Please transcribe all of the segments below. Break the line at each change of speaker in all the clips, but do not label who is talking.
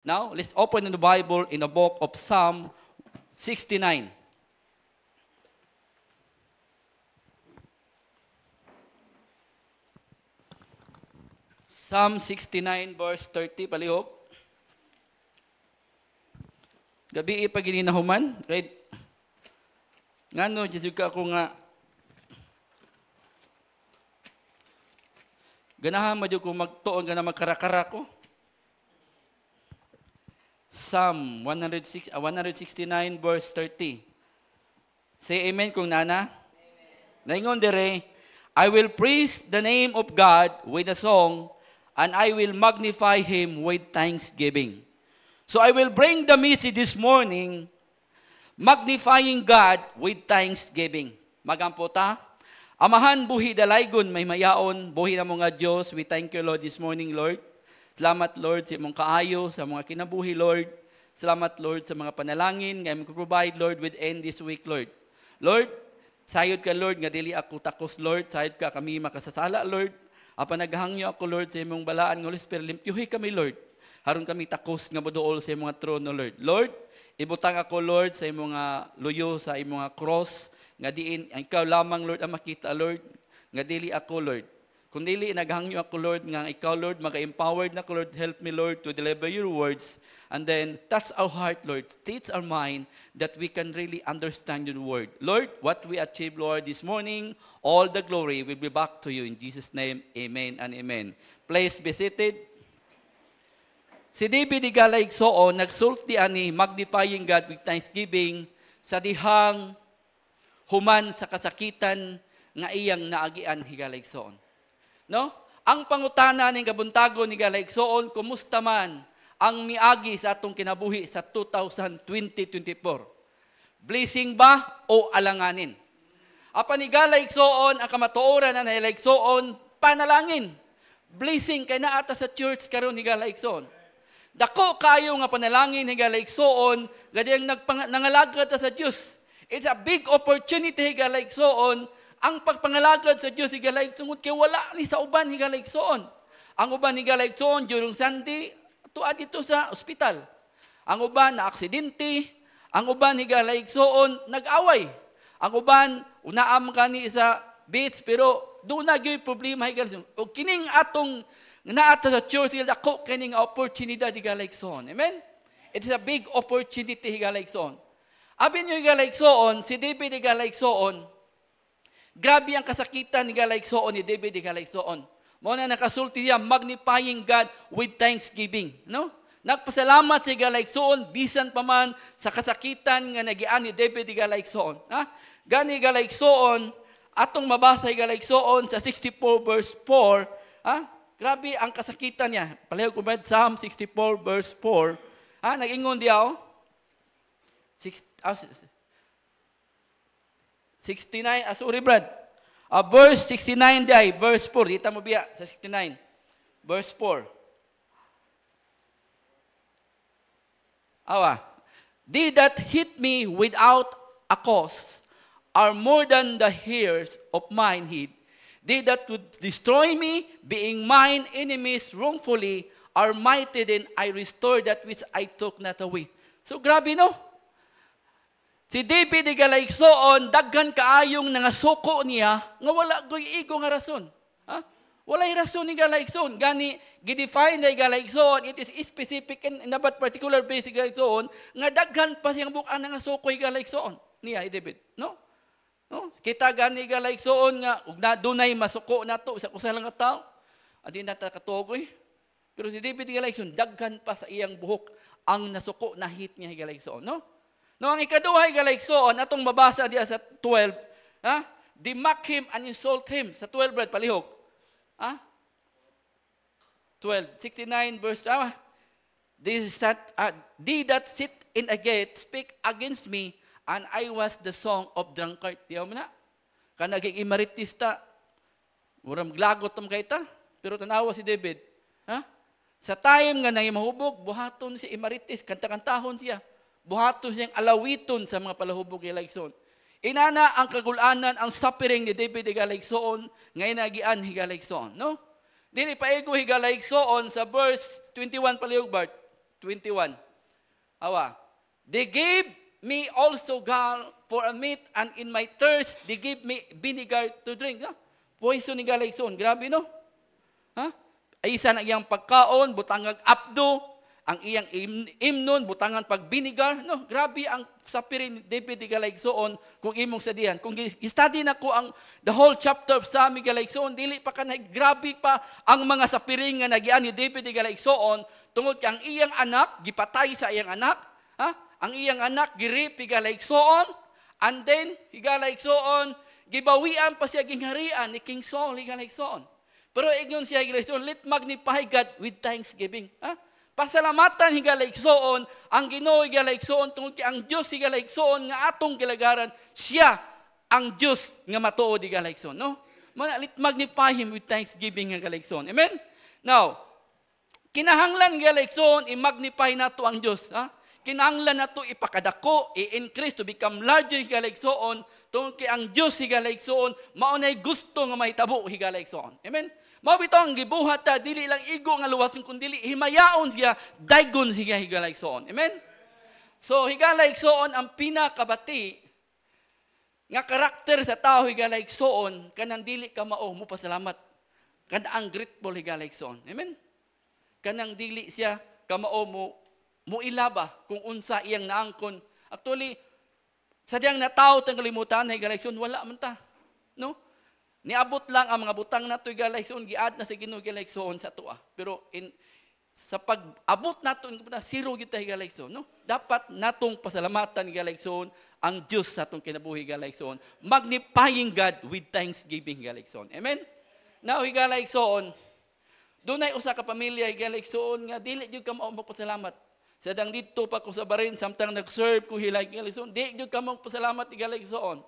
Now, let's open in the Bible in the book of Psalm 69. Psalm 69 verse 30, palihog. Gabi ipaginahuman, right? Ngano, Jesus ka ako nga, ganahan mo ko magtuon, gana magkarakara ko. Psalm 169 verse 30. Say amen kung nana. Naingon dire, I will praise the name of God with a song, and I will magnify Him with thanksgiving. So I will bring the message this morning, magnifying God with thanksgiving. Magampo ta. Amahan buhi dalaygon may mayaon, buhi na mga Diyos. We thank you, Lord, this morning, Lord. Salamat, Lord, sa imong kaayo, sa mga kinabuhi, Lord. Salamat, Lord, sa mga panalangin nga imong provide, Lord, within this week, Lord. Lord, sayod ka, Lord, nga dili ako takos, Lord. Sayod ka kami makasasala, Lord. Apan naghangyo ako, Lord, sa imong balaan, Holy Spirit. Limpyuhi kami, Lord. Haron kami takos nga moduol sa imong trono, Lord. Lord, ibutang ako, Lord, sa imong luyo, sa imong cross, nga diin, ikaw lamang, Lord, ang makita, Lord. Nga dili ako, Lord. Kung dili, naghangyo ako, Lord, nga ikaw, Lord, maka-empowered na ako, Lord. Help me, Lord, to deliver your words. And then, touch our heart, Lord. Teach our mind that we can really understand your word. Lord, what we achieve, Lord, this morning, all the glory will be back to you. In Jesus' name, amen and amen. Please be seated. Si David Igalaigsoon, nagsulti ani magnifying God with thanksgiving sa dihang human sa kasakitan nga iyang naagian Igalaigsoon. No? Ang pangutana ning kabuntagon ni Igalaigsoon, kumusta man ang miagi sa atong kinabuhi sa 2024? Blessing ba o alanganin? Apan ni Igalaigsoon, ang kamatuoran na Igalaigsoon, panalangin. Blessing kay na ata sa church karon ni Igalaigsoon. Dako kayo nga panalangin ni Igalaigsoon, gadiyang nangalagad sa Dios. It's a big opportunity Igalaigsoon. Ang pagpangalagad sa Dios Igalaigsoon kay wala ni sa uban Igalaigsoon. Ang uban Igalaigsoon during Sunday tuad dito sa ospital. Ang uban na aksidente, ang uban Igalaigsoon nag-away. Ang uban unaam kani sa beach pero do na gyud problema Igalaigsoon. O kining atong naata sa church dako kining opportunity Igalaigsoon. Amen. It is a big opportunity Igalaigsoon. Abi niyo Igalaigsoon, si David Igalaigsoon, grabe ang kasakitan ni Igalaigsoon ni David Igalaigsoon. Mo na nakasulti siya, magnifying God with thanksgiving. No? Nagpasalamat si Igalaigsoon, bisan pa man sa kasakitan nga nagian ni David Igalaigsoon. Ha? Gani Igalaigsoon, atong mabasa Igalaigsoon sa 64 verse 4. Ha? Grabe ang kasakitan niya. Palihog ko ba, Psalm 64 verse 4. Ha? Nag-ingon diya, 69, sorry Brad. Verse 69 day, verse 4. Dita mo biya sa 69. Verse 4. Awa. They that hit me without a cause are more than the hairs of mine head. They that would destroy me, being mine enemies wrongfully, are mighty, then I restore that which I took not away. So grabe no? Si David Igalaigsoon, daghan kaayong nangasuko niya, nga wala ko'y igo nga rason. Ha? Wala'y rason ni Igalaigsoon. Gani, gidefine na Igalaigsoon, it is specific in about particular basic Igalaigsoon, nga daghan pa siyang bukaan nangasuko Igalaigsoon niya, David. No? No? Kita gani Igalaigsoon nga, ug na dunay masuko na to, isa kusa lang nga tao, at di natakatugoy. Pero si David Igalaigsoon, daghan pa sa iyang buhok ang nasuko na hit niya Igalaigsoon. No? No, ang ikaduha Igalaigsoon, atong mabasa diya sa 12, ha? They mock him and insult him. Sa 12, Brad, palihog. Ha? 12, 69 verse, they that sit in a gate speak against me, and I was the song of drunkard. Diyaw mo na? Kanaging imaritista, murang glagot tam kayta, pero tanawa si David. Ha? Sa time nga nangimahubog, buhaton si imaritis, kanta-kantahon siya. Buhaton siyang alawiton sa mga palahubog ni Igalaigsoon. Inana ang kagulanan, ang suffering ni David Igalaigsoon, ngayon nagian Igalaigsoon. No? Dili paego Igalaigsoon sa verse 21 palihog Bart. 21. Awa. They gave me also gall for a meat, and in my thirst, they gave me vinegar to drink. Poison ni Galaigsoon. Grabe, no? Ay isa na iyang pagkaon, butangag abdo, ang iyang imnon, butangan pag vinegar. No, grabe ang sapirin ni David ni Galaigsoon kung imong sadihan. Kung i-study na ko ang the whole chapter of Sami Galaigsoon, dili pa ka na, grabe pa ang mga sapiring nga nagian ni David ni Galaigsoon tungod kay ang iyang anak, gipatay sa iyang anak, ang iyang anak, giripi Galaigsoon, and then, Galaigsoon, gibawian pa siya gingharian ni King Saul, Galaigsoon. Pero ingon siya, Galaigsoon, let magnify God with thanksgiving. Pasalamatan Galaigsoon, ang Ginoo Galaigsoon, tungod kay ang Dios Galaigsoon nga atong gilagaran, siya ang Dios nga matuod Galaigsoon, no? Let magnify Him with thanksgiving Galaigsoon. Amen? Now, kinahanglan Galaigsoon, i-magnify nato ang Dios, kinahanglan nato ipakadako, i-increase to become larger Galaigsoon, tungod kay ang Dios Galaigsoon, maunay gusto nga mahitabo Galaigsoon. Amen? Mao bitaw ang gibuhat ta, dili lang igo nga luwason kundi himayaon siya, daygon siya Galaigsoon. Amen? So Galaigsoon ang pinakabati nga karakter sa tao Galaigsoon kanang dili ka mao mo pasalamat. Kanang grateful Galaigsoon. Amen? Kanang dili siya ka mao mo ilaba kung unsa iyang naangkon. Actually, sadyang na tao tang kalimutan Galaigsoon, wala man ta. No? Niabot lang ang mga butang nato Galaigsoon, giad na sa Ginoo Galaigsoon sa tuwa. Pero sa pag-abot nato zero gyud tay Galaigsoon, no? Dapat natong pasalamatan Galaigsoon ang Dios sa atong kinabuhi Galaigsoon. Magnifying God with thanksgiving Galaigsoon. Amen. Now Galaigsoon, dunay usa ka pamilya Galaigsoon nga dili gyud ka mao magpasalamat. Sadang dito pa ko sa barin samtang nag-serve ko Galaigsoon, dili gyud ka mao magpasalamat Galaigsoon.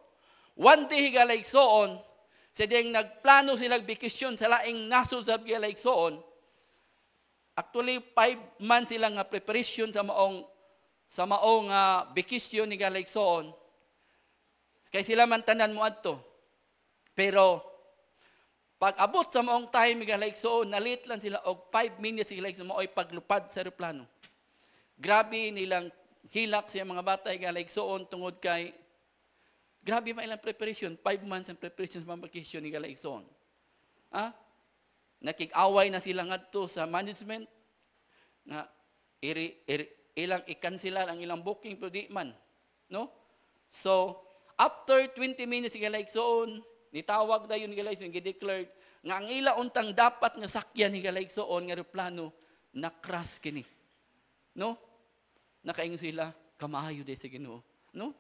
One day Galaigsoon, sa diyang nagplano silang bakasyon sa laing nasod sa Galaigsoon, actually 5 months silang preparation sa maong bakasyon ni Galaigsoon. Kaya sila man tanan mo adto. Pero pag abot sa maong time ni Galaigsoon, nalit lang sila og 5 minutes sila sa maoy paglupad sa eroplano. Grabe nilang hilak sa mga bata Galaigsoon tungod kay grabe man ilang preparation, 5 months ang preparation sa vacation ni Galaigsoon. Nakig-away na sila ngadto sa management na ilang i-cancel ang ilang booking pero di man, no? So, after 20 minutes si Galaigsoon, nitawag na yun ni Galaigsoon, gi-declared nga ang ila untang dapat nga sakyan ni Galaigsoon nga eroplano na crash kini. No? Nakaingon sila, kamaayo di sa Ginoo, no?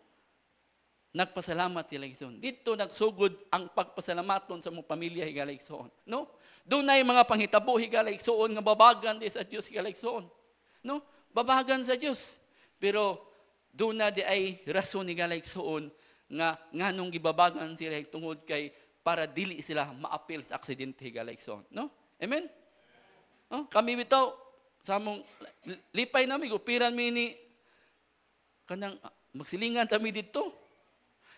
Nagpasalamat sila Galaigsoon. Dito nagsugod ang pagpasalamaton sa mong pamilya Galaigsoon, no? Doon ay mga panghitabo Galaigsoon nga babagan di sa Dios Galaigsoon, no? Babagan sa Dios. Pero doon na di ay rason ni Galaigsoon nga nganong gibabagan sila tungod kay para dili sila maapil sa aksidente Galaigsoon, no? Amen. Kami bitaw sa among lipay nami gupiran mi ni kanang magsilingan tami dito.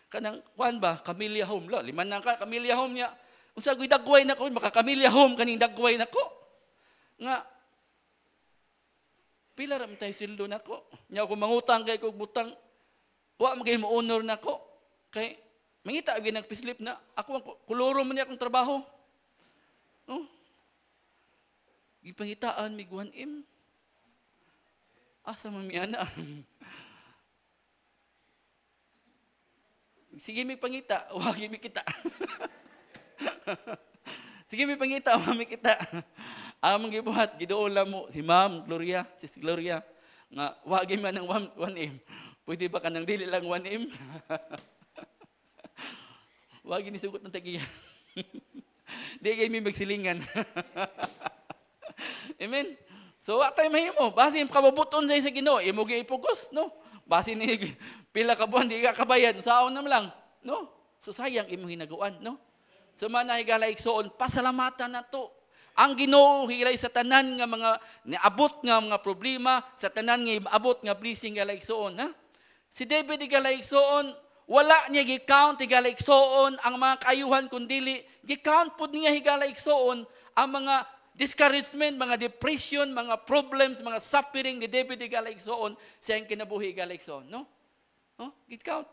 Kanang kuan ba Camellia Home lo, liman na ka Camellia Home niya. Unsa gyud dagway nako, maka Camellia Home kaning dagway nako. Nga pila ra man tay sildo nako. Nya ako mangutang kay kog butang. Wa man kay mo honor nako. Kay mangita gyud nagpislip na ako kuluro man niya akong trabaho. No? Gipangitaan mi 1M. Asa man mi ana? Sige mi pangita, wag mi kita. Sige mi pangita, wag mi kita. Among gibuhat giduol mo si Ma'am Gloria, Sis Gloria nga wag man ng 1M. Pwede ba kanang dili lang 1M? Wag ni sugot ng tagiya. Di kay mi magsilingan. Amen. So wa tay mahimo, basi kababuton sa Ginoo, imo gi-focus, no? Basi ni pila ka buwan di ka kabayad, saon na lang, no? So sayang imong hinaguan, no? So manay Galaigsoon, pasalamatan nato. Ang Ginoo hilay sa tanan nga mga niabot nga mga problema, sa tanan nga abot nga blessing Galaigsoon, ha? Si David Galaigsoon, wala niya gi-count Galaigsoon ang mga kaayuhan kundili gi-count pud niya Galaigsoon ang mga discouragement, mga depression, mga problems, mga suffering ni David igaligsoon sa iyang kinabuhi igaligsoon. No? No? Get count.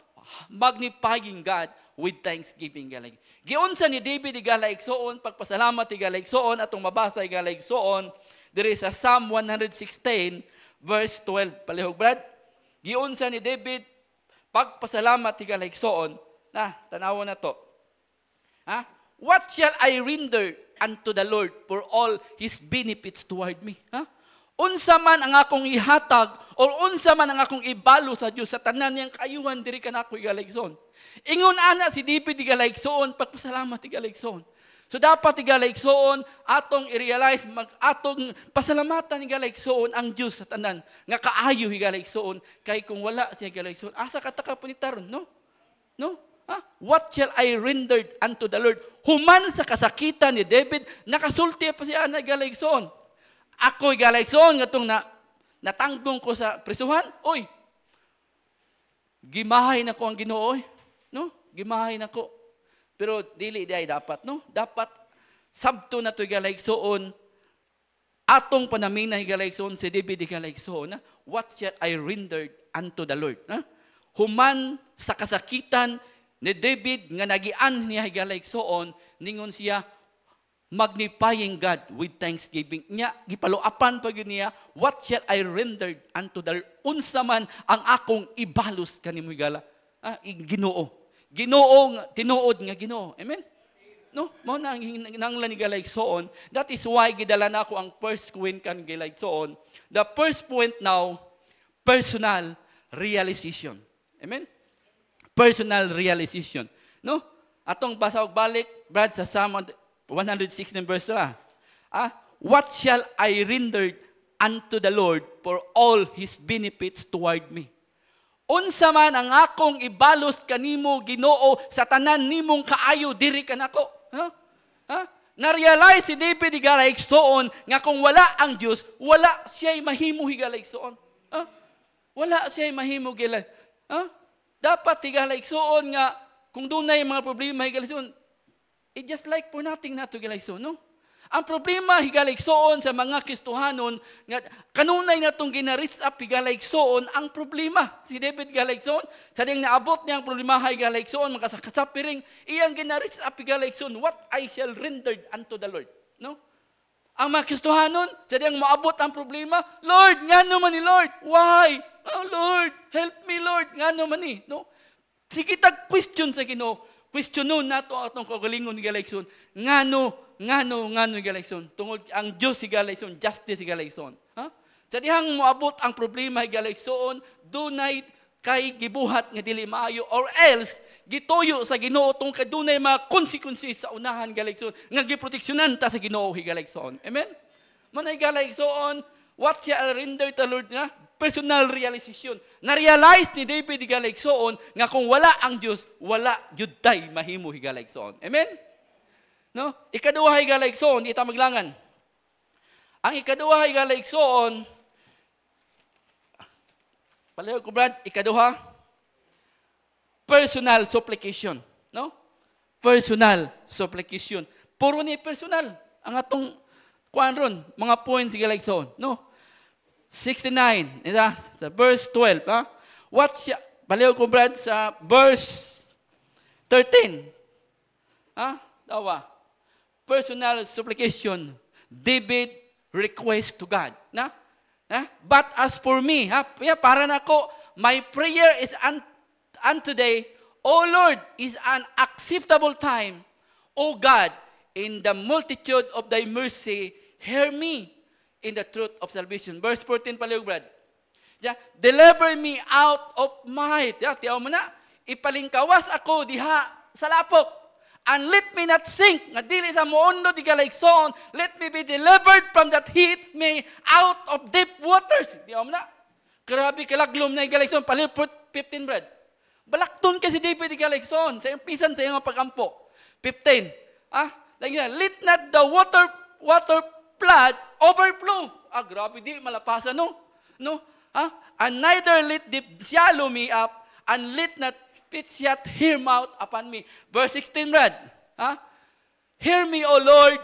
Magnifying God with thanksgiving galig. Giunsa ni David igaligsoon, pagpasalamat igaligsoon, atong mabasa igaligsoon, diri sa Psalm 116, verse 12. Palihog, Brad. Giunsa ni David, pagpasalamat igaligsoon, tanawon na to. Ha? What shall I render unto the Lord for all His benefits toward me? Ha? Unsa man ang akong ihatag, o unsa man ang akong ibalo sa Dios sa tanan niyang kaayuhan diri kanako igaligsoon. Ingon ana si David igaligsoon, pagpasalamat igaligsoon. So dapat igaligsoon atong i-realize atong pasalamatan igaligsoon ang Dios sa tanan nga kaayo igaligsoon, kay kung wala siya igaligsoon asa kataka punitaron, no? No? What shall I render unto the Lord? Human sa kasakitan ni David, nakasulti pa siya na igaligsoon. Ako igaligsoon nga itong natanggong ko sa prisuhan. Oy, gimahay na ko ang Ginoo. No? Gimahay na ko. Pero dili di ay dapat. No? Dapat sabto na ito igaligsoon. Atong panaminay igaligsoon si David igaligsoon. What shall I render unto the Lord? Human sa kasakitan ni David nga nagian niya higaligsoon, ningon siya magnifying God with thanksgiving. Nya gipaluapan pag niya, what shall I render unto the Lord? Unsa man ang akong ibalos kanimo higala? Ginoo. Ginoo tinuod nga Ginoo. Amen. No, mao na nanglan ni galigsoon. That is why gidala na ako ang first point kan galigsoon. The first point now, personal realization. Amen. Personal realization. No? Atong basa og balik, Brad, sa Psalm 116 verse 2. What shall I render unto the Lord for all His benefits toward me? Unsa man ang akong ibalos kanimo Ginoo sa tanan nimong kaayo diri kanako? Na-realize si David higaligsoon nga kung wala ang Dios, wala siya'y mahimo higaligsoon. Wala siya'y mahimo higaligsoon. Dapat higaligsoon nga kung dunay mga problema higaligsoon, it just like for nothing na to higaligsoon, no? Ang problema higaligsoon sa mga Kristohanon nga kanunay natong gina-reach up higaligsoon ang problema. Si David higaligsoon sa diyang naabot niyang problema higaligsoon makasapiring iyang gina-reach up higaligsoon, what I shall render unto the Lord, no? Ang mga Kristohanon sa diyang maabot ang problema, Lord, ngano man ni Lord? Why? Oh Lord, help me Lord. Ngano man ni, no? Sige tag question sa Ginoo. Questionon nato atong kagalingon ni galigsoon. Ngano galigsoon. Tungod ang Dios si galigsoon, justice si galigsoon. Sa dihang moabot ang problema galigsoon, dunay kay gibuhat nga dili maayo or else gituyo sa Ginoo tungod dunay mga consequences sa unahan galigsoon nga giproteksyonan ta sa Ginoo higaligsoon. Amen. Manay galigsoon, what shall I render to the Lord nga? Personal realization. Na-realize ni David higaligsoon nga kung wala ang Dios, wala jud tay mahimo higaligsoon. Amen. No? Ikaduha higaligsoon, ita maglangan. Ang ikaduha higaligsoon, palayo ko Brad, ikaduha, personal supplication. No? Personal supplication. Puro ni personal ang atong kuan ron, mga points higaligsoon. No? 69, sa verse 12. Palayo ko Brad sa verse 13. Dawa. Personal supplication. David request to God. But as for me, para na ko, my prayer is unto today, O Lord, is an acceptable time. O God, in the multitude of thy mercy, hear me in the truth of salvation. Verse 14, paliw, Brad. Deliver me out of my, tiyaw mo na, ipalingkawas ako diha sa lapok. And let me not sink, nga dili sa muundo di galigsoon, let me be delivered from that heat me out of deep waters. Tiyaw mo na. Grabe kalaglom na yung galigsoon. Paliw 15, Brad. Balakton kasi David di galigsoon. Sa yung pisan sa yung pagampo. 15. Let not the water flood overflow. Grabe di malapasan, no? And neither let the swallow me up, and let not pits yet hear mouth upon me. Verse 16, Brad. Hear me, O Lord.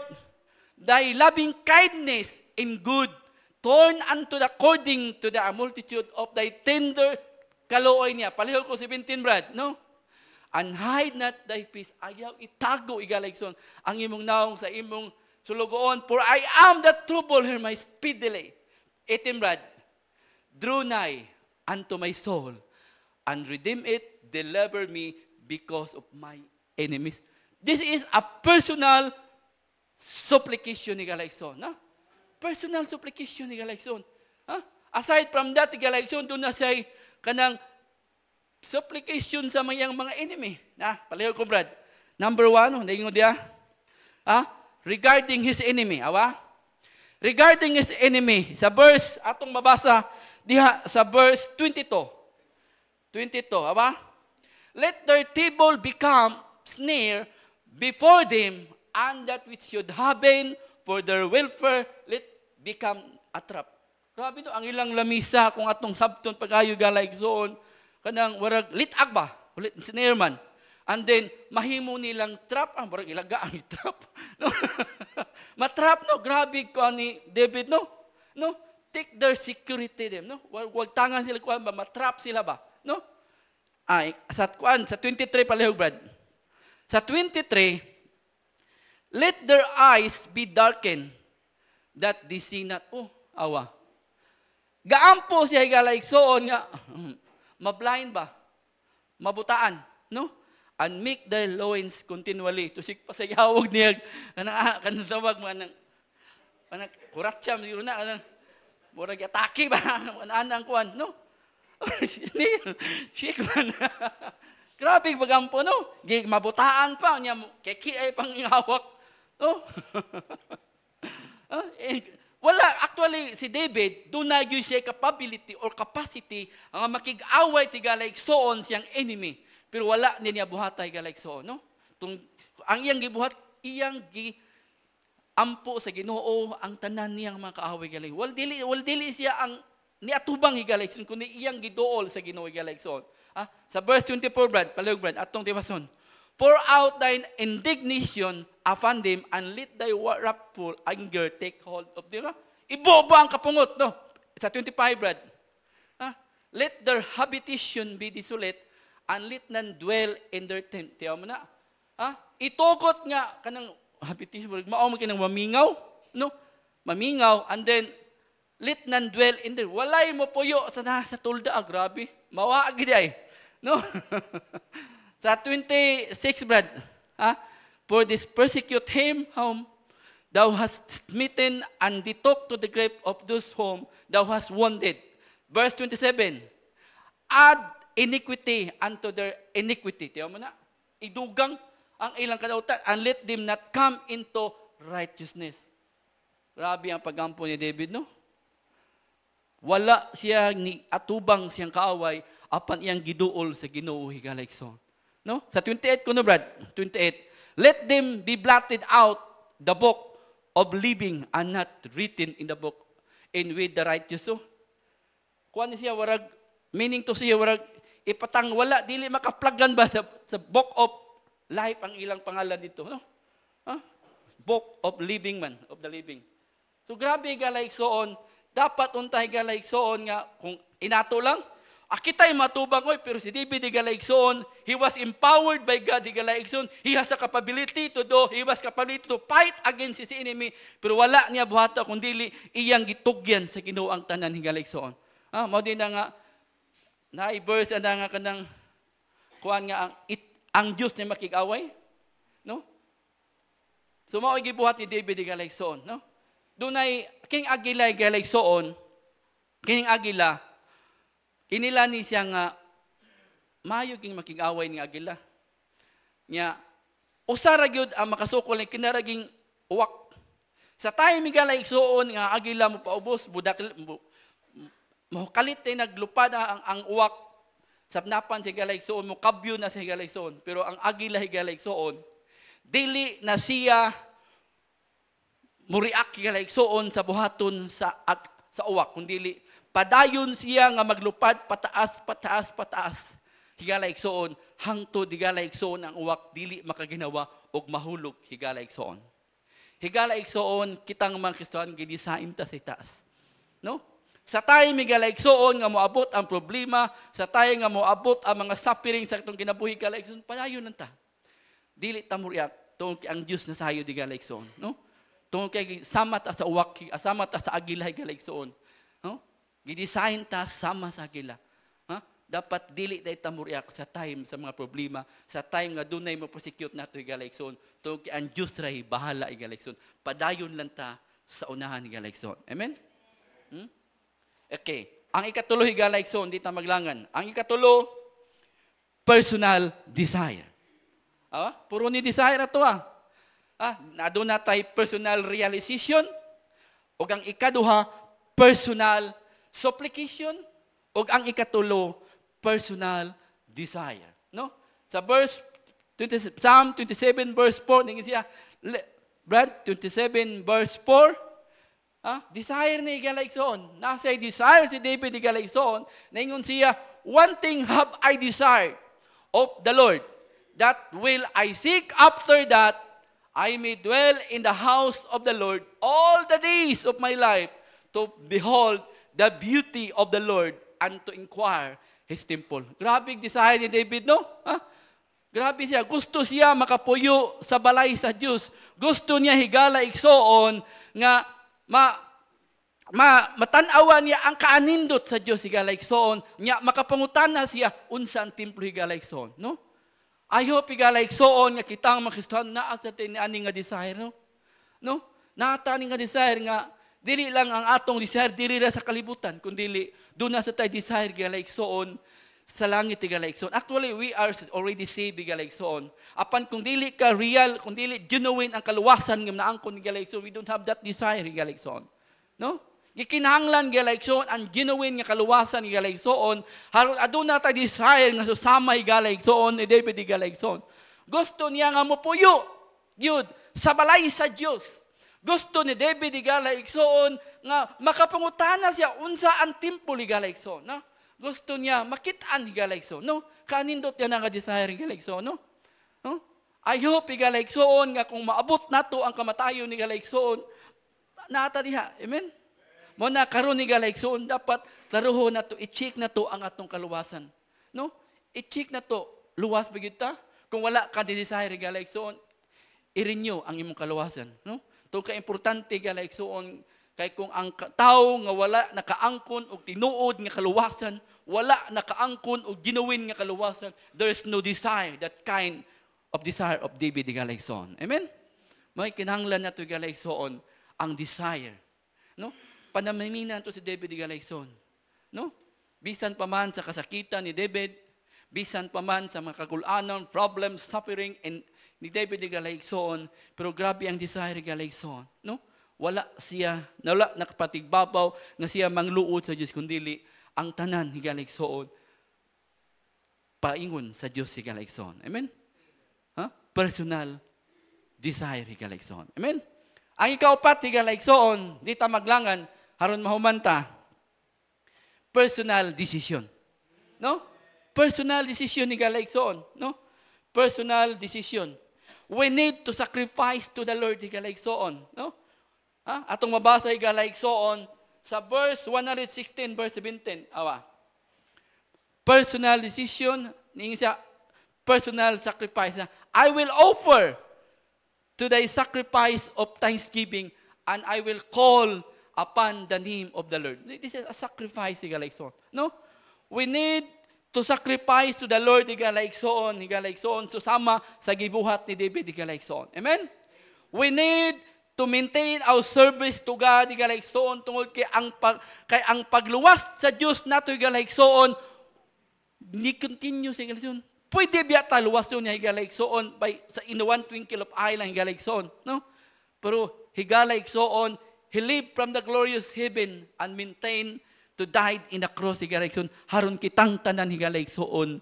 thy loving kindness and good, turn unto the according to the multitude of thy tender kaluoy niya. Palihog ko 17, Brad, no? And hide not thy face. Ayaw itago, igaligson, ang imong naong sa imong sulugoon. For I am the trouble, hear my speedily. 18, Brad, drew nigh unto my soul, and redeem it, deliver me because of my enemies. This is a personal supplication ni Galigson. No? Personal supplication ni Galigson. Aside from that, Galigson, doon na siya kanang supplication sa mayang mga enemy. Palihog ko, Brad. Number 1, naingon dia. Regarding his enemy. Regarding his enemy. Sa verse, atong mabasa, diha sa verse 22. 22, let their table become snare before them, and that which should happen for their welfare, let become a trap. Grabe no, ang ilang lamisa kung atong sabton pagayo Galigson, kanang warag litag ba? Ulit snare man. And then mahimo nilang trap, warag ilaga ang trap. No? Matrap no, grabe ko ni David no. No? Take their security them, no? Wag tangan sila kuan ba, matrap sila ba? No? Sa 23 palihog, Brad. Sa 23, let their eyes be darkened, that they see not. Awa. Gaampo siya Galigson nga, mablind ba? Mabutaan, no? And make their loins continually. Tusik pa sa yawag niya, kanang tawag mo, kanang kuratsyam, siguro na, kanang, murag atake ba? Anang kuan, no? Shake man. Grabe bagampo, no? Mabutaan pa niya, keki ay pang hawak. No? Wala, actually, si David, doon na yun siya capability or capacity ang makig-away ti Galigson siyang enemy. Pero wala niya buhatay Galigson, no? Ang iyang gibuhat, iyang ampo sa Ginoo ang tanan niyang mga kaaway Galigson. Wal dili siya ang niatubang Galigson kundi iyang giduol sa Ginoo Galigson. Sa verse 24, Brad, palihog, Brad, atong timason. Pour out thine indignation upon them, and let thy wrathful anger take hold of them. Ibobo ang kapungot, no? Sa 25, Brad. Let their habitation be desolate, and let none dwell in their tent. Tiyaw mo na. Itugot nga, kanang habitation, mao mo kinang mamingaw, no? Mamingaw, and then, let none dwell in there. Walay mo puyo sa tulda. Grabe. Mawaagi di ay. No? Sa 26, Brad. For this persecute him whom thou hast smitten, and they took to the grave of those whom thou hast wounded. Verse 27. Add iniquity unto their iniquity. Tiyaw mo na. Idugang ang ilang kadautan, and let them not come into righteousness. Grabe ang pagampo ni David, no? Wala siya ni atubang siyang kaaway apan iyang giduol sa Ginoo Galigson. No? Sa 28 kuno, Brad, 28. Let them be blotted out the book of living, and not written in the book in with the righteous. So, kuan siya warag, meaning to siya warag ipatang wala dili makaplagan ba sa book of life ang ilang pangalan dito, no? Book of living man, of the living. So grabe Galigson, dapat untay Galigson nga kung inato lang, akitay matubang oy, pero si David Galigson, he was empowered by God Galigson. He has a capability to do, he was capability to fight against his enemy, pero wala niya buhata kundi iyang gitugyan sa Ginoo ang tanan ni Galigson. Mao din na nga na-verse na nga kanang kuan nga ang Dios ni makig-away, no? So mao gibuhat ni David Galigson, no? Dunay king Agila Galigson, kining Agila inila ni siya nga mayo king makig-away ni Agila. Nya usara gyud ang makasukol ni kinaraging uwak. Sa time ni Galigson nga Agila mo paubos budak mo kalit naglupad ang uwak sa napan si Galigson mo kabyo na si Galigson, pero ang Agila Galigson dili na siya muriak Galigson sa buhaton sa uwak kundi padayon siya nga maglupad pataas Galigson hangtod Galigson ang uwak dili makaginawa og mahulog Galigson. Higala igsoon kitang mga Kristohan gidesign ta sa itaas. No? Sa tayo may galaigsoon nga moabot ang problema, sa tayo nga moabot ang mga suffering sa itong kinabuhi galaigsoon, padayon lang ta. Dili ta muriak tungod kay ang Dios na sayo di galaigsoon, no? Tungod kay sama ta sa uwak, sama ta sa agila galaigsoon. No? Gidesign ta sama sa agila. Ha? Dapat dili day ta muriak sa time sa mga problema, sa time nga dunay mo prosecute nato galaigsoon. Tungod kay ang Dios ray bahala galaigsoon. Padayon lang ta sa unahan ni galaigsoon. Amen? Okay. Ang ikatulo higalaigsoon, di ta maglangan. Ang ikatulo, personal desire. Puro ni desire ato Nado na tayo personal realization. O ang ikaduha, personal supplication. O ang ikatulo, personal desire. No? Sa Psalm 27 verse 4, ningin siya, Brad, 27 verse 4, desire ni galaigsoon. Nasa desire si David ni galaigsoon, ningon siya, one thing have I desired of the Lord, that will I seek after that I may dwell in the house of the Lord all the days of my life, to behold the beauty of the Lord and to inquire His temple. Grabe desire ni David, no? Grabe siya. Gusto siya makapuyo sa balay sa Diyos. Gusto niya higala igsoon nga matanawan niya ang kaanindot sa Diyos higala igsoon. Nya makapangutana siya unsa ang templo higala igsoon, no? I hope higala igsoon nga kitang mga Kristohan naa sa ani nga desire, no? No? Naata ni nga desire nga dili lang ang atong desire diri ra sa kalibutan, kundi doon na sa tayo desire higala igsoon sa langit higala igsoon. Actually, we are already saved higala igsoon. Apan kung dili ka real, kung dili genuine ang kaluwasan nga naangkon higala igsoon, we don't have that desire higala igsoon. No? Gikinahanglan higala igsoon ang genuine nga kaluwasan higala igsoon. Haron aduna ta desire nga susama higala igsoon ni David higala igsoon. Gusto niya nga mopuyo gyud sa balay sa Dios. Gusto ni David higala igsoon nga makapangutana siya unsa ang templo higala igsoon, no? Gusto niya makitaan higala igsoon, no? Kanindot yan nga desire higala igsoon, no? No? I hope higala igsoon nga kung maabot nato ang kamatayon higala igsoon, naata diha. Amen? Mo na karon ni galaigsoon dapat laruho na to, i-check na to ang atong kaluwasan. No? I-check na to, luwas ba ta? Kung wala ka desire galaigsoon, i-renew ang imong kaluwasan, no? To ka importante galaigsoon kay kung ang tao nga wala nakaangkon og tinuod nga kaluwasan, wala nakaangkon og genuine nga kaluwasan, there is no desire, that kind of desire of David galaigsoon. Amen? May kinahanglan nato galaigsoon ang desire, no? Panamiminan to si David galaigsoon, no? Bisan pa man sa kasakitan ni David, bisan pa man sa mga kagulanon, problems, suffering ni David galaigsoon, pero grabe ang desire galaigsoon, no? Wala nakapatigbabaw nga siya mangluod sa Dios kundi ang tanan ni galaigsoon paingon sa Dios si galaigsoon. Amen? Personal desire galaigsoon. Amen? Ang ikaupat ni galaigsoon, di ta maglangan haron mahumanta, personal decision. No? Personal decision ni galaigsoon, no? Personal decision. We need to sacrifice to the Lord ni galaigsoon, no? Atong mabasa ni galaigsoon sa verse 116 verse 17. Personal decision ning sa personal sacrifice. I will offer to thy sacrifice of thanksgiving, and I will call upon the name of the Lord. This is a sacrifice, higalaigsoon. No? We need to sacrifice to the Lord, higalaigsoon, susama sa gibuhat ni David, higalaigsoon. Amen? We need to maintain our service to God, higalaigsoon, tungod kay ang pagluwas sa Dios nato, higalaigsoon, ni continuous, higalaigsoon. Pwede biya taluwason niya higalaigsoon sa in one twinkle of eye lang higalaigsoon, no? Pero higalaigsoon, He lived from the glorious heaven and maintained to die in the cross higalaigsoon. Haron kitang tanan higalaigsoon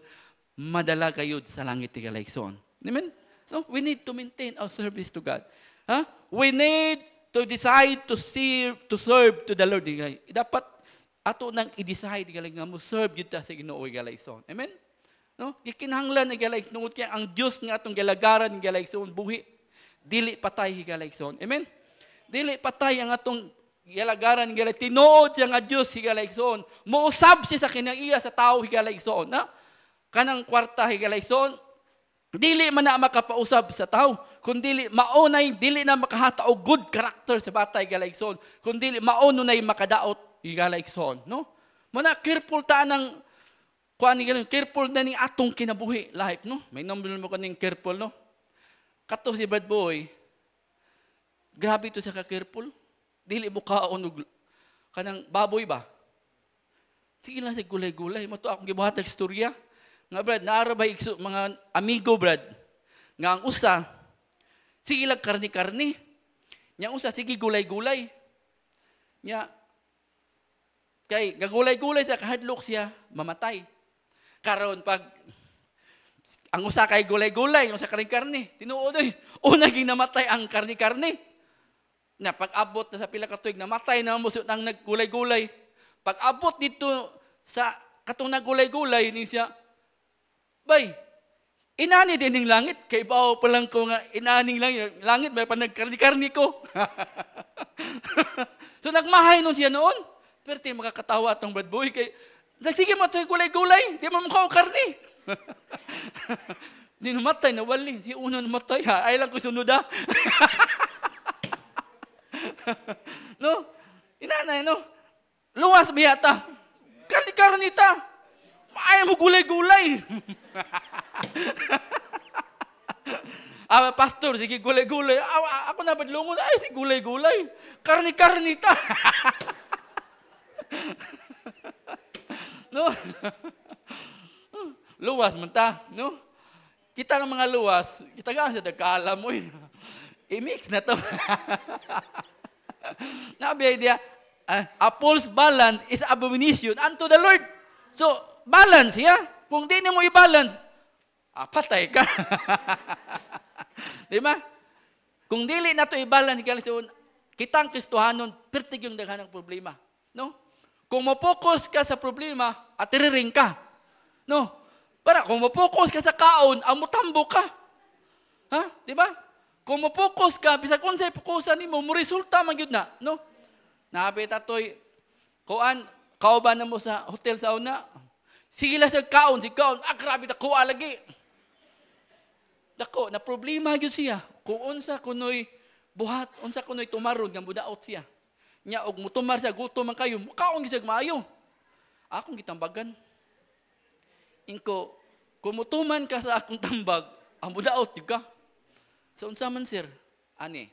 madala gayud sa langit higalaigsoon. Amen? No, we need to maintain our service to God. We need to decide to serve to the Lord. Dapat ato nang i-decide nga mo serve gyud ta sa Ginoo higalaigsoon. Amen? No? Gikinahanglan ni galaigsoon tungod kay ang Dios nga atong galagaran ni galaigsoon buhi. dili patay higalaigsoon. Amen? Dili patay ang atong yalagaran higala. Tinuod siya nga Diyos higalaigsoon. Muusab siya sa kinaiya sa tao higalaigsoon. Kanang kwarta higalaigsoon, dili man na makapausab sa tao, kundi maunay dili na makahata og good character sa bata higalaigsoon, kundi maunay makadaot higalaigsoon, no? Muna careful ta nang kuan ni careful na ning atong kinabuhi life, no? May number mo kaning careful, no? Kato si Brad Boy, grabe to sa ka-careful. Dili mo kaon og kanang baboy ba? Sige lang sa gulay-gulay, mato akong gibuhatag istorya. Nga Brad, naarabay mga amigo Brad, nga ang usa, sige lang karni-karni. Nya usa, sige gulay-gulay. Nya, kay gagulay-gulay sa kahadlok siya, mamatay. Karon pag, ang usa kay gulay-gulay, ang usa karni-karni, tinuod oy, una ging namatay ang karni-karni. Na pag-abot na sa pila ka tuig, namatay na musot ng naggulay-gulay. Pag-abot dito sa katong naggulay-gulay, ni siya, bay, inani din ng langit. Kay bao pa lang ko nga, inaning langit, may panagkarni-karni ko. So nagmahay nun siya noon. Pero di makakatawa itong bad boy. Kay, sige mo ito gulay-gulay, di mo mukha o karni. Di namatay, nawali. Si uno namatay, ha? Ay lang ko sunod, ha? No? Inanay, no? Luwas biyata. Karni-karni ta. Ayaw mo gulay-gulay. Pastor, sige gulay-gulay. Ako na badlungon, ay sige gulay-gulay. Karni-karni ta. No? Luwas man ta, no? Kita ng mga luwas, kita nga sa nagkaalam mo, i-mix na to. Nabi idea, a false balance is abomination unto the Lord. So, balance, ya? Kung di mo i-balance, patay ka. Di ba? Kung dili na ito i-balance, kitang Kristohanon, pertig yung daghan ng problema. No? Kung mapokus ka sa problema, at iriring ka. No? Para kung mapokus ka sa kaon, amutambo ka. Ha? Di ba? Kung mapokus ka, bisa kung sa'y pokusan mo, resulta man yun na. No? Napit ato'y, kuan, kauban na mo sa hotel sa una, sige lang sa kaon, grabe na kuha lagi. Dako, na problema yun siya. Kung unsa kunoy buhat, unsa kunoy tumaron, nga mudaot siya. Nya, og mutumar siya, gutom man kayo, kaon gisag maayo. Akong gitambagan. Inko, kung mutuman ka sa akong tambag, ang mudaot yun ka. So, unsa man sir, ani,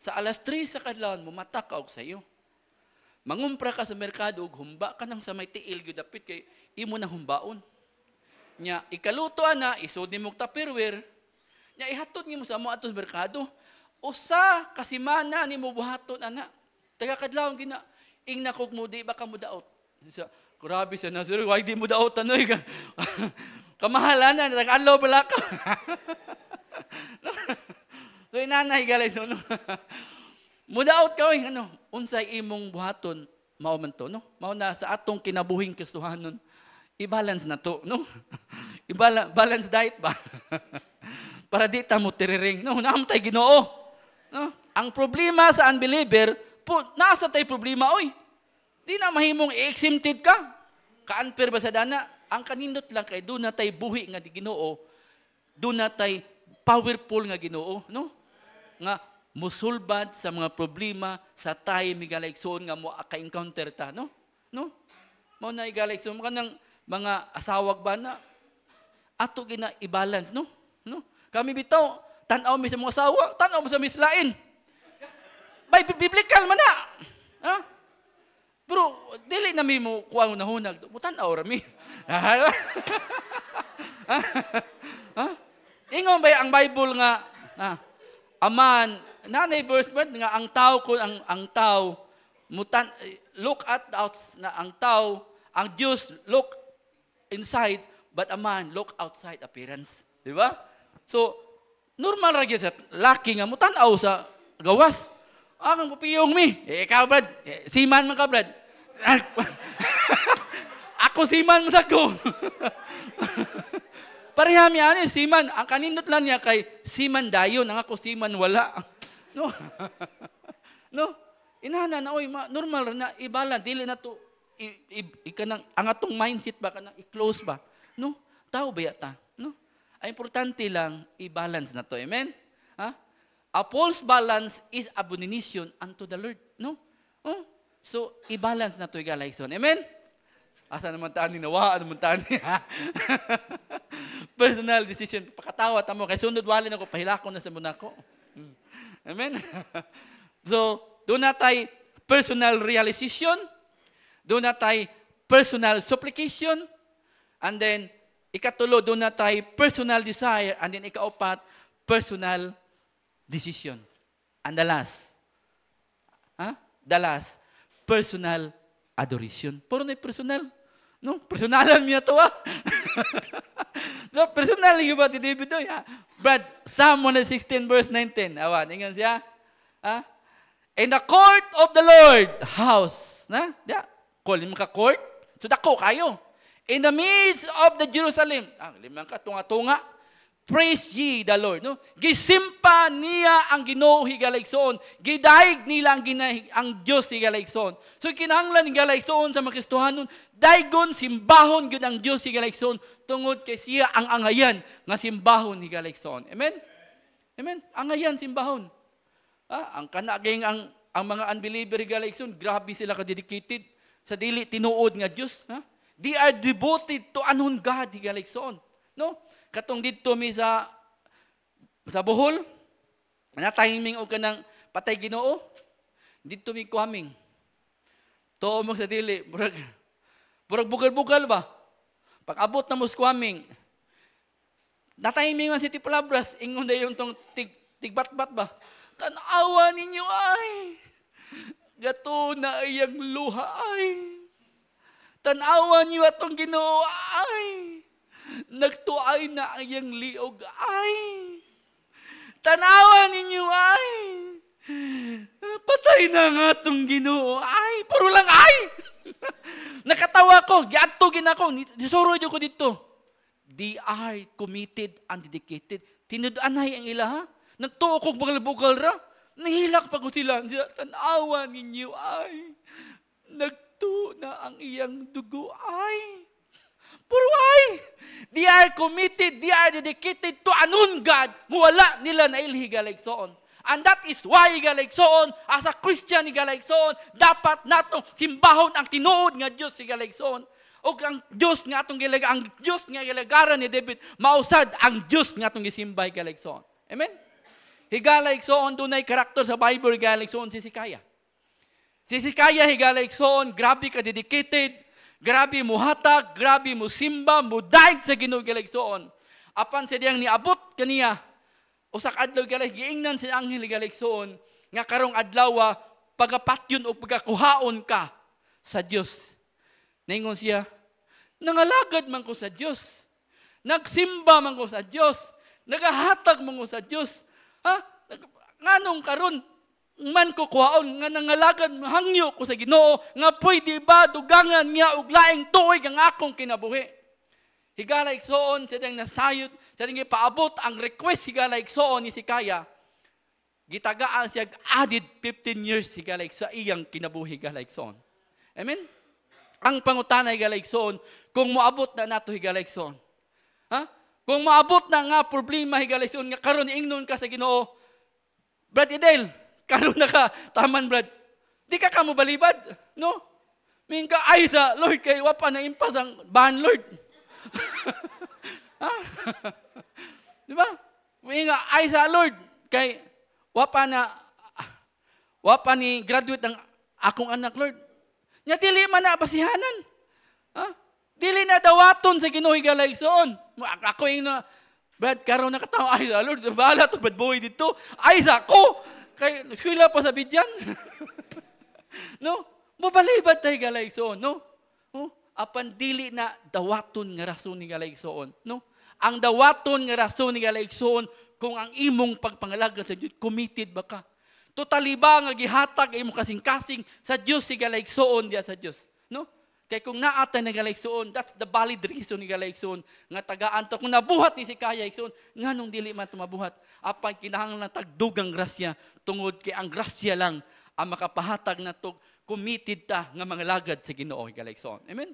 sa alas 3 sa kadlawon, mumatak ka og sayo. Mangumpra ka sa merkado, humba ka nang sa may tiil, dapit kay imo na humbaon. Nya, ikaluto na, isod ni mong tupperware, nya, ihatod ni mo sa mo ato sa merkado, usa kasimana ni mo buhaton, ana, taga kadlawon gina, ing nakog mo, di ba ka mo daot? Grabe siya na, sir, why di mo daot, ano, kamahalan na, taga-alaw pala ka. So, inanay galay doon, no? Mudaot ka, ano, unsay imong buhaton, mao man to, no? Mao na sa atong kinabuhing Kristohanon, i-balance na to, no? I-balance diet ba? Para di ta mo tiriring, no? Naamtay Ginoo, no? Ang problema sa unbeliever, nasa tay problema, oy. Di na mahimong exempted ka. Ka-unfair ba sa dana? Ang kanindot lang kay doon na tay buhi nga di Ginoo, doon na tay powerful nga Ginoo, no? Nga musulbad sa mga problema sa tayo migalaigsoon nga mo ka-encounter ta, no? No? Mo na igalaigsoon ka ng mga asawag ba na ato gina i-balance, no? No? Kami bitaw, tanaw mi sa mga asawa, tanaw mo sa mislain. Bay, biblical man na. Ha? Pero, dili na mi mo kuha na hunag. Tanaw rami. Ha? Ingon ba ang Bible nga, aman, nanay verse nga ang tao ko ang tao look at na ang tao ang Diyos look inside but a man look outside appearance, di ba? So normal ra gyud sa laki nga mutan-aw sa gawas. Akong papiyong mi. Ikaw Brad, siman man ka Brad. Ako siman man sa ko. Pareha mi ani siman, ang kanindot lang niya kay siman dayon, ang ako siman wala. No. No. Inana na oy normal na ibala dili na to ikanang ang atong mindset ba kanang i-close ba. No. Tao ba ta? No. Ang importante lang i-balance na to. Amen. Ha? A false balance is abomination unto the Lord. No? Oh. So i-balance na to igalaison. Amen. Asa naman tani nawa naman tani. Personal decision. Pakatawa ta mo kay sunod wali na ko pahilako na sa muna ko. Amen. So, doon na tayo personal realization, doon na tayo personal supplication, and then ikatulo doon na tayo personal desire, and then ikaapat personal decision. And the last, personal adoration. Puro na personal. No, personalan niya to So, personal yung ba ti David doy? Brad, Psalm 116 verse 19. Awan, ingan siya. In the court of the Lord, house. Call mo ka court. So, dako kayo. In the midst of the Jerusalem. Limang ka, tunga-tunga. Praise ye the Lord. No? Gisimpa niya ang Ginoo higalayson. Gidaig nila ang Diyos higalayson. So kinahanglan higalayson sa Makristohanon, daigon simbahon gyud ang Diyos higalayson tungod kay siya ang angayan nga simbahon higalayson. Amen. Amen. Angayan simbahon. Ang kanaging ang mga unbeliever higalayson, grabe sila ka dedicated sa dili tinuod nga Diyos. They are devoted to anon God higalayson. No? Katong dito mi sa Bohol, na timing o kanang patay Ginoo, dito mi kuhaming. To mo sa dili, burag bugal-bugal ba? Pag abot na mo sa kuhaming, na timing man si Tipalabras, ingon na yung tong tigbat-bat ba? Tanawa ninyo ay, gato na iyang luha ay, tanawa niyo atong Ginoo ay, nagtuay na ang iyang liog ay. Tanawa ninyo ay. Patay na nga itong Ginoo ay. Puro lang ay. Nakatawa ko. Giatugin ako. Disuro ko dito. They are committed and dedicated. Tinudanay ang ila ha. Nagtuo kong bugal-bugal ra. Nahilak pa ko sila. Tanawa ninyo ay. Nagtuo na ang iyang dugo ay. Puro ay. They are committed, they are dedicated to anon God. Wala nila na ilhigaligsoon. And that is why higaligsoon, as a Christian higaligsoon, dapat natong simbahon ang tinuod nga Diyos higaligsoon. O ang Diyos nga atong gilaga, ang Diyos nga gilagaran ni David, mausad ang Diyos nga atong gisimba higaligsoon. Amen? Higaligsoon, dunay karakter sa Bible, higaligsoon si Sikaya. Si Sikaya higaligsoon, grabe ka dedicated, grabe mo hatag, grabe mo simba, mo daig sa Ginoo giligsoon. Apan sa diyang niabot kaniya, usak adlaw galay giingnan si anghel giligsoon, nga karong adlaw pagapatyon o pagakuhaon ka sa Dios. Ningon siya, nangalagad man ko sa Dios. Nagsimba man ko sa Dios. Nagahatag man ko sa Dios. Nganong karon man ko kuhaon nga nangalagan hangyo ko sa Ginoo nga pwede ba dugangan niya og laing tuig ang akong kinabuhi. Higala igsoon sa diyang nasayod, sa diyang ipaabot ang request higala igsoon ni Sikaya. Gitagaan siya added 15 years higala sa iyang kinabuhi higala igsoon. Amen. Ang pangutana higala igsoon kung moabot na nato higala igsoon. Kung moabot na nga problema higala igsoon nga karon ingnon ka sa Ginoo. Brad Idel, karon na ka, taman Brad. Di ka mo balibad, no? Min ka ay sa Lord kay wapa na impas ang bahan Lord. Di ba? Min ka ay sa Lord kay wapa ni graduate ang akong anak Lord. Nya dili man na basihanan. Dili na dawaton sa Ginoo higalayson. Ako yung Brad, karon nakatawa ay sa Lord, bahala to bad boy dito. Ay sa ko. Kay eskwela pa sa bidyan. No? Mabalibad tayo galaysoon, no? Apan dili na dawaton nga rason ni galaysoon, no? Ang dawaton nga rason ni galaysoon kung ang imong pagpangalaga sa Dios committed ba ka? Totally ba nga gihatag imong kasing-kasing sa Dios si galaysoon diya sa Dios, no? Kay kung naatay na galaigsoon, that's the valid reason ni galaigsoon nga tagaan to. Kung nabuhat ni si Kaya igsoon, nganong dili man tumabuhat. Apan kinahanglan tagdugang grasya tungod kay ang grasya lang ang makapahatag na to committed ta nga mga lagad sa Ginoo galaigsoon. Amen.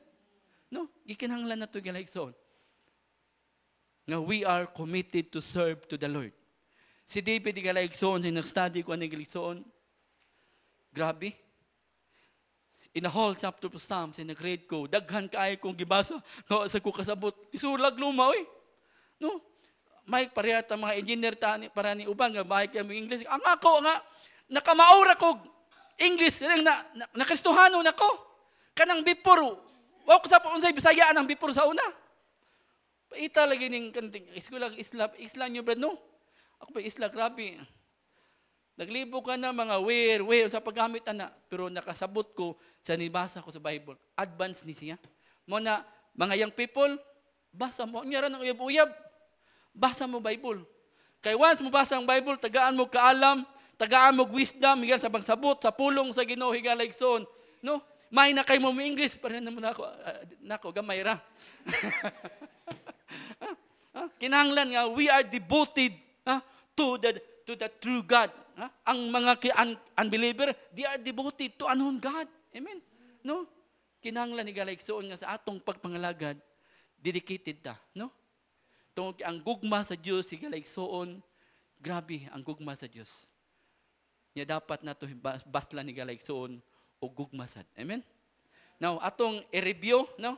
No, gikinahanglan na to galaigsoon. Nga we are committed to serve to the Lord. Si David di galaigsoon sa nag-study ko ani galaigsoon. Grabe. In a whole chapter of Psalms, nag-read ko, daghan kaayo kong gibasa, no, sa ko kasabot, isulag luma, oy. No? May parehata mga engineer tani para ni ubang nga may kami English. Ang ako nga nakamaura ko English nakristohano nako. Kanang before, wa ko sa unsay Bisaya nang before sa una. Paita lagi ning kanting eskwela isla nyo brad no. Ako pa isla grabe. Naglibo ka na mga where sa paggamit ana, pero nakasabot ko sa nibasa ko sa Bible. Advance ni siya. Mo na mga young people, basa mo niya ng uyab-uyab. Basa mo Bible. Kay once mo basa ang Bible, tagaan mo kaalam, tagaan mo wisdom, higal sa pagsabot, sa pulong sa Ginoo higaligson. No? May na kay mo English, pareha naman nako gamay ra. Kinahanglan nga we are devoted to the true God. Ang mga unbeliever, they are devoted to unknown God. Amen. No? Kinahanglan ni galaigsoon nga sa atong pagpangalagad, dedicated ta, no? Tungod ang gugma sa Dios si galaigsoon, grabe ang gugma sa Dios. Nya dapat nato baslan ni galaigsoon o gugma sad. Amen. Now, atong i-review, no?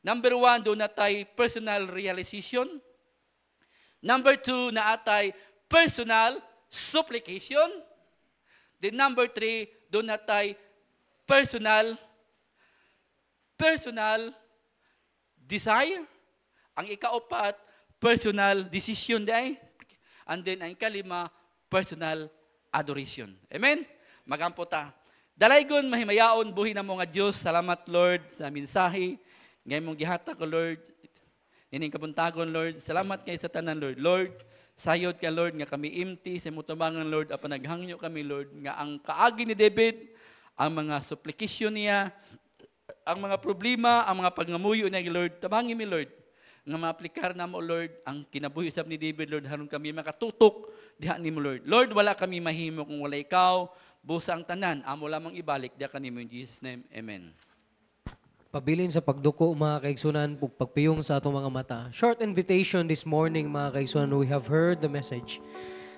Number 1, do natay personal realization. Number 2, naatay personal supplication. Then number 3, do natay personal desire. Ang ikaapat, personal decision day. And then ang ikalima, personal adoration. Amen? Magampo ta. Dalaygon mahimayaon buhi na mo nga Dios. Salamat Lord sa mensahe. Ngay mong gihata ko Lord. Nining kabuntagon Lord. Salamat kay sa tanan Lord. Lord, sayod ka Lord nga kami empty sa mutubangan Lord apan naghangyo kami Lord nga ang kaagi ni David, ang mga supplication niya, ang mga problema, ang mga pagngamuyo niya Lord, tabangi mi Lord nga maaplikar na mo Lord ang kinabuhi sab ni David Lord haron kami makatutok diha nimo Lord. Lord, wala kami mahimo kung wala ikaw. Busa ang tanan, amo lamang ibalik diha kanimo in Jesus name. Amen.
Pabilin sa pagduko mga kaigsunan, pagpiyong sa atong mga mata. Short invitation this morning mga kaigsunan, we have heard the message.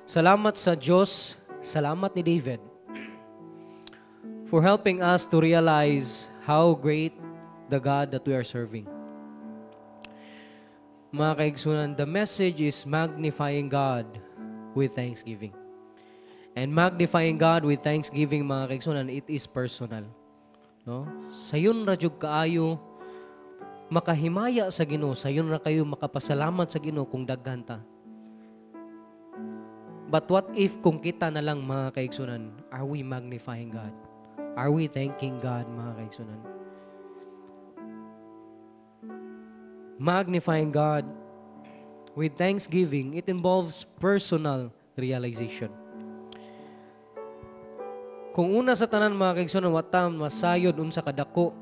Salamat sa Diyos, salamat ni David for helping us to realize how great the God that we are serving. Mga kaigsunan, the message is magnifying God with thanksgiving. And magnifying God with thanksgiving mga kaigsunan, it is personal. No? Sayon ra jud kaayo makahimaya sa Ginoo, sayon ra kayo makapasalamat sa Ginoo kung daghan ta. But what if kung kita na lang mga kaigsunan, are we magnifying God? Are we thanking God mga kaigsunan? Magnifying God with thanksgiving, it involves personal realization. Kung una sa tanan mga kaigsunan, watam masayod unsa kadako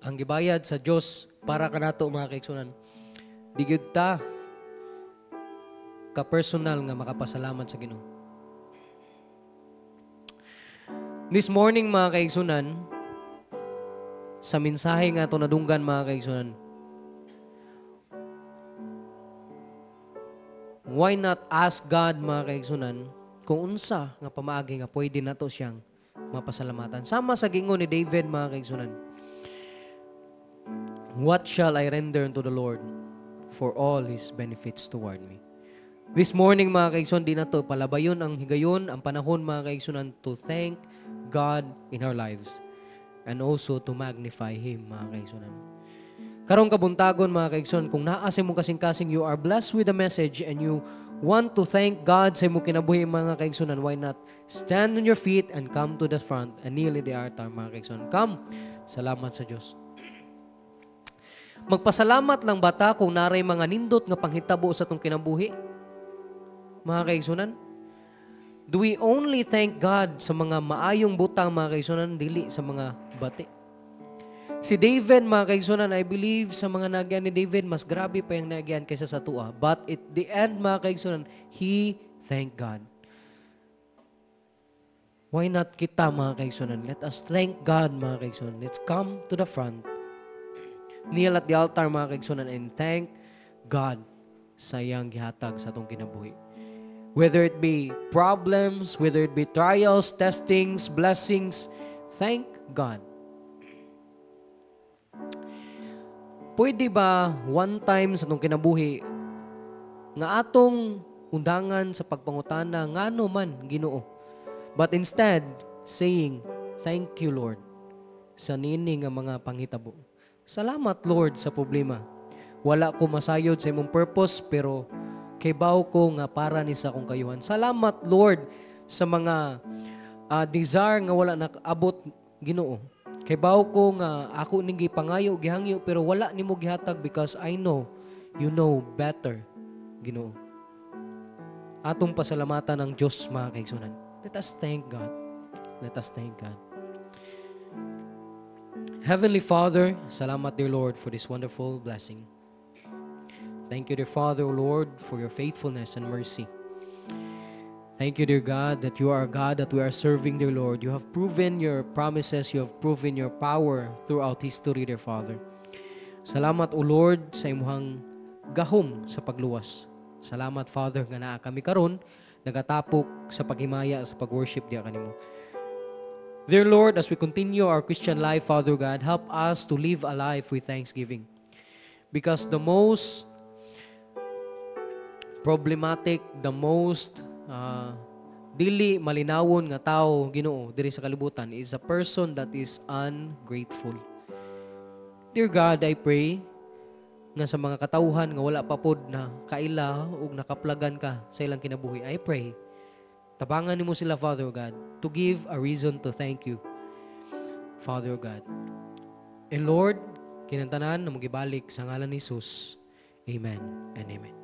ang gibayad sa Dios para kanato mga kaigsunan. Di gyud ta ka personal nga makapasalamat sa Ginoo. This morning mga kaigsunan, sa mensahe nga ito nadunggan mga kaigsunan, why not ask God mga kaigsunan kung unsa nga pamaagi nga pwede nato siyang mapasalamatan. Sama sa gingon ni David mga kaigsunan, what shall I render unto the Lord for all His benefits toward me? This morning mga kaigsunan, di na to palabayon ang higayon, ang panahon mga kaigsunan to thank God in our lives and also to magnify Him mga kaigsunan. Karong kabuntagon mga kaigsunan, kung naasa mo kasing-kasing you are blessed with the message and you want to thank God sa imo kinabuhi mga kaigsunan, why not stand on your feet and come to the front and kneel in the altar mga kaigsunan. Come, salamat sa Diyos. Magpasalamat lang bata kung naray mga nindot nga panghitabo sa itong kinabuhi? Mga kaigsunan, do we only thank God sa mga maayong butang mga kaigsunan, dili sa mga bati? Si David, mga kaigsunan, I believe sa mga nagyan ni David, mas grabe pa yung nagyan kaysa sa tua. But at the end, mga kaigsunan, he thanked God. Why not kita, mga kaigsunan? Let us thank God, mga kaigsunan. Let's come to the front. Kneel at the altar, mga kaigsunan, and thank God sa iyang gihatag sa atong kinabuhi. Whether it be problems, whether it be trials, testings, blessings, thank God. Pwede ba one time sa itong kinabuhi nga atong undangan sa pagpangutana ngano man Ginoo, but instead saying thank you Lord sa nini nga mga panghitabo. Salamat Lord sa problema. Wala ko masayod sa imong purpose pero kaybaw ko nga para ni sa akong kayuhan. Salamat Lord sa mga desire nga wala nakaabot Ginoo. Kaybaw ko nga ako ning gipangayo gihangyo pero wala nimo gihatag because I know you know better Ginoo. Atong pasalamatan ang Dios, mga kaigsunan. Let us thank God. Let us thank God. Heavenly Father, salamat dear Lord for this wonderful blessing. Thank you dear Father, O Lord, for your faithfulness and mercy. Thank you, dear God, that you are a God that we are serving, dear Lord. You have proven your promises. You have proven your power throughout history, dear Father. Salamat, O Lord, sa imuhang gahom sa pagluwas. Salamat, Father, nga naa kami karon nagatapok sa paghimaya sa pag-worship diya kanimo. Dear Lord, as we continue our Christian life, Father God, help us to live a life with thanksgiving. Because the most problematic, the most dili malinawon nga tao Ginoo diri sa kalibutan is a person that is ungrateful. Dear God, I pray nga sa mga katawhan nga wala pa pod na kaila ug nakaplagan ka sa ilang kinabuhi, I pray tabangan nimo sila, Father God, to give a reason to thank you, Father God. And Lord, kinantanan na magibalik sa ngalan ni Jesus. Amen and amen.